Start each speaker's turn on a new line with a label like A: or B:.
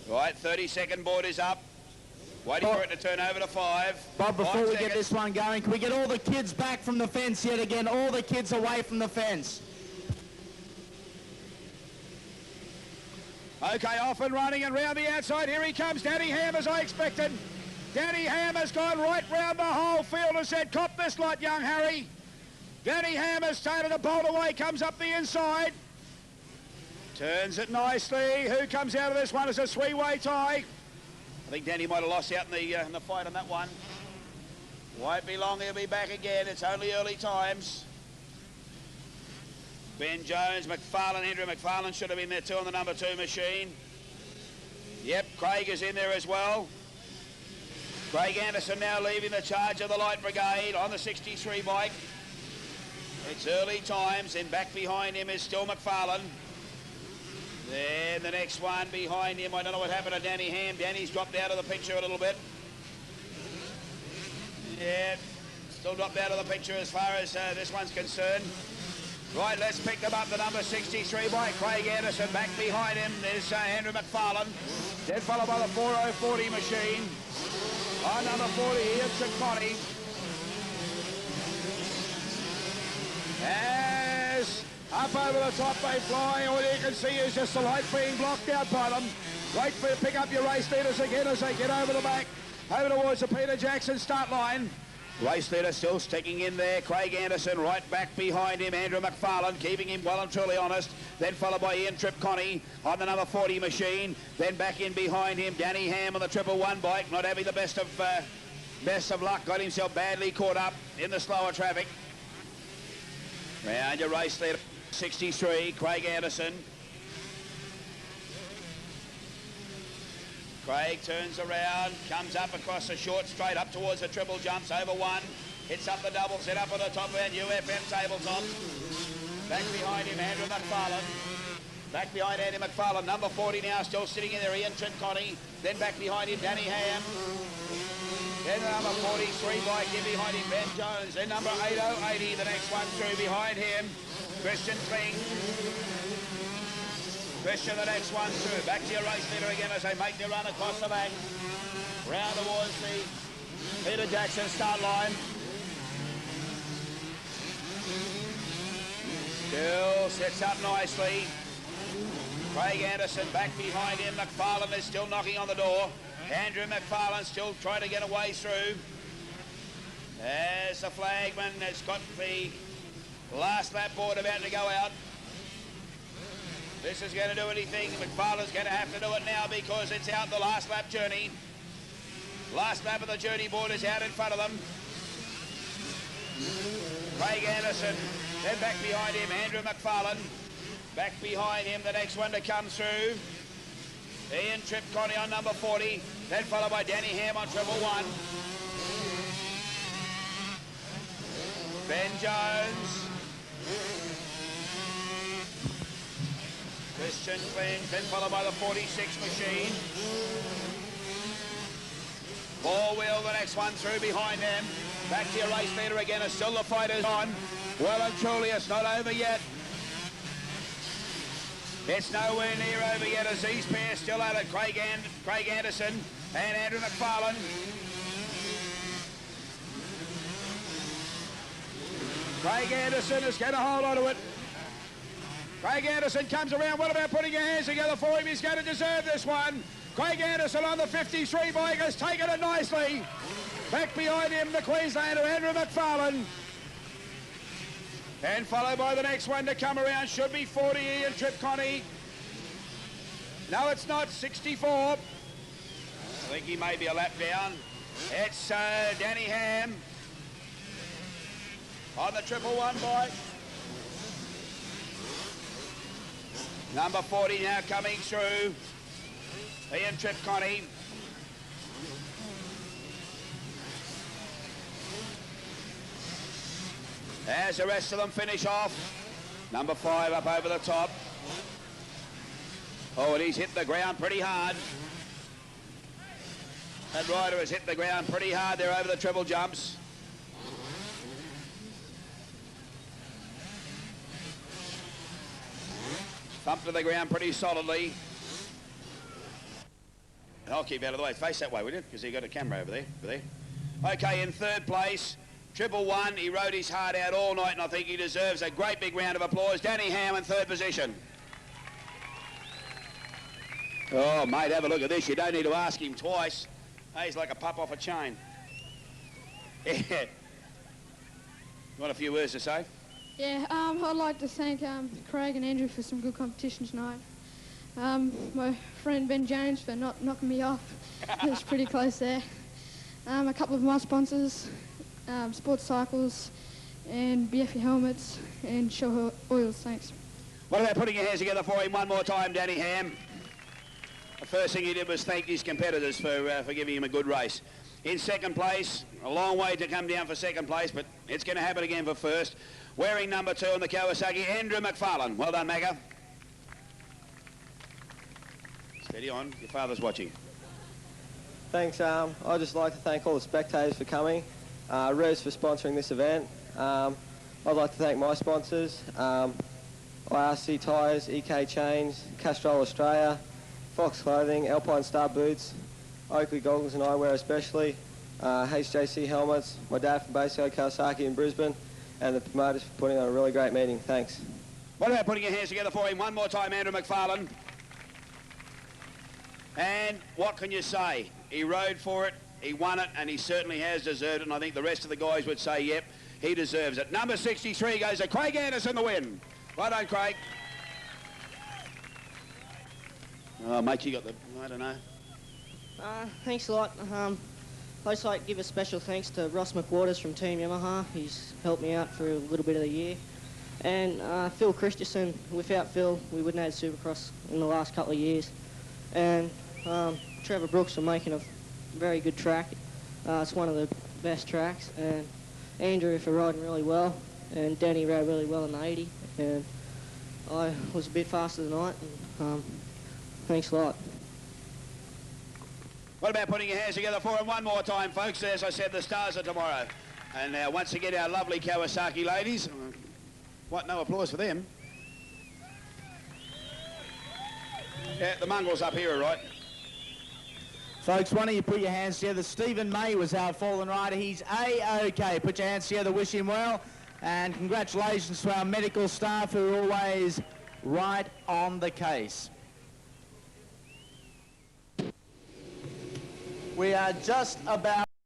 A: Right, 30-second board is up. Waiting for it to turn over to 5.
B: Bob, before we get this one going, can we get all the kids back from the fence yet again? All the kids away from the fence.
C: Okay, off and running and round the outside. Here he comes, Danny Ham, as I expected. Danny Ham has gone right round the whole field and said, cop this lot, young Harry. Danny Ham has started to bolt away, comes up the inside. Turns it nicely. Who comes out of this one? It's a three-way tie.
A: I think Danny might have lost out in the fight on that one. Won't be long, he'll be back again. It's only early times. Ben Jones, McFarlane, Andrew McFarlane should have been there too on the number 2 machine. Yep, Craig is in there as well. Craig Anderson now leaving the charge of the Light Brigade on the 63 bike. It's early times, and back behind him is still McFarlane. Then the next one behind him, I don't know what happened to Danny Ham. Danny's dropped out of the picture a little bit. Yeah, still dropped out of the picture as far as this one's concerned. Right, let's pick them up. The number 63 by Craig Anderson. Back behind him is Andrew McFarlane. Then followed by the 4040 machine. On number 40, Ian Ciccone. As up over the top they fly, all you can see is just the light being blocked out by them. Wait for you to pick up your race leaders again as they get over the back, over towards the Peter Jackson start line. Race leader still sticking in there. Craig Anderson right back behind him. Andrew McFarlane keeping him well and truly honest. Then followed by Ian Ciccone on the number 40 machine. Then back in behind him, Danny Ham on the 111 bike. Not having the best of luck. Got himself badly caught up in the slower traffic. Round your race leader, 63, Craig Anderson. Craig turns around, comes up across the short straight up towards the triple jumps, over 1. Hits up the double, set up on the top of that UFM tabletop. Back behind him, Andrew McFarlane. Back behind Andy McFarlane, number 40 now, still sitting in there, Ian Ciccone. Then back behind him, Danny Ham. Then number 43 bike in behind him, Ben Jones. Then number 8080, the next one through behind him, Christian Kling. Christian, the next one through. Back to your race leader again as they make their run across the back. Round towards the Peter Jackson start line. Still sets up nicely. Craig Anderson back behind him. McFarlane is still knocking on the door. Andrew McFarlane still trying to get a way through. As the flagman has got the last lap board about to go out. This is going to do anything. McFarlane's going to have to do it now because it's out the last lap journey. Last lap of the journey board is out in front of them. Craig Anderson, then back behind him, Andrew McFarlane. Back behind him, the next one to come through. Ian Ciccone on number 40, then followed by Danny Ham on 111. Ben Jones. Christian Kling, then followed by the 46 machine. Four wheel, the next one through behind them. Back to your race leader again, as still the fight is on. Well and truly, it's not over yet. It's nowhere near over yet as these pairs still at it. Craig Anderson and Andrew McFarlane. Craig Anderson is going to hold on to it. Craig Anderson comes around. What about putting your hands together for him? He's going to deserve this one. Craig Anderson on the 53 bike has taken it nicely. Back behind him, the Queenslander, Andrew McFarlane. And followed by the next one to come around, should be 40, Ian Ciccone. No, it's not, 64. I think he may be a lap down. It's Danny Ham on the 111 bike. Number 40 now coming through. Ian Ciccone. As the rest of them finish off. Number 5 up over the top. Oh, and he's hit the ground pretty hard. That rider has hit the ground pretty hard there over the triple jumps. Thumped to the ground pretty solidly. I'll keep out of the way. Face that way, will you? Because you've got a camera over there. Okay, in third place, 111. He rode his heart out all night, and I think he deserves a great big round of applause. Danny Ham in third position. Oh, mate, have a look at this. You don't need to ask him twice. He's like a pup off a chain. Yeah. Got a few words to say?
D: Yeah, I'd like to thank Craig and Andrew for some good competition tonight. My friend Ben James for not knocking me off. It was pretty close there. A couple of my sponsors, Sports Cycles and BFE Helmets and Shell Oils, thanks.
A: What about putting your hands together for him one more time, Danny Ham? The first thing he did was thank his competitors for giving him a good race. In second place, a long way to come down for second place, but it's going to happen again for first. Wearing number 2 on the Kawasaki, Andrew McFarlane. Well done, Magga. Steady on, your father's watching.
E: Thanks. I'd just like to thank all the spectators for coming, Revs for sponsoring this event. I'd like to thank my sponsors, IRC Tyres, EK Chains, Castrol Australia, Fox Clothing, Alpine Star Boots, Oakley Goggles and Eyewear especially, HJC Helmets, my dad from Basio Kawasaki in Brisbane, and the promoters for putting on a really great meeting. Thanks.
A: What about putting your hands together for him one more time, Andrew McFarlane? And what can you say? He rode for it, he won it, and he certainly has deserved it, and I think the rest of the guys would say, yep, he deserves it. Number 63 goes to Craig Anderson, the win. Well done, Craig. Oh, mate, you got the, I don't know.
F: Thanks a lot. I'd just like to give a special thanks to Ross McWaters from Team Yamaha. He's helped me out for a little bit of the year. And Phil Christensen. Without Phil, we wouldn't have had Supercross in the last couple of years. And Trevor Brooks for making a very good track. It's one of the best tracks. And Andrew for riding really well. And Danny rode really well in the 80. And I was a bit faster tonight. And, thanks a lot.
A: What about putting your hands together for him one more time, folks? As I said, the stars are tomorrow. And once again, our lovely Kawasaki ladies. What, no applause for them? Yeah, the mongrels up here are right.
B: Folks, why don't you put your hands together? Stephen May was our fallen rider. He's A-OK. Put your hands together, wish him well. And congratulations to our medical staff who are always right on the case. We are just about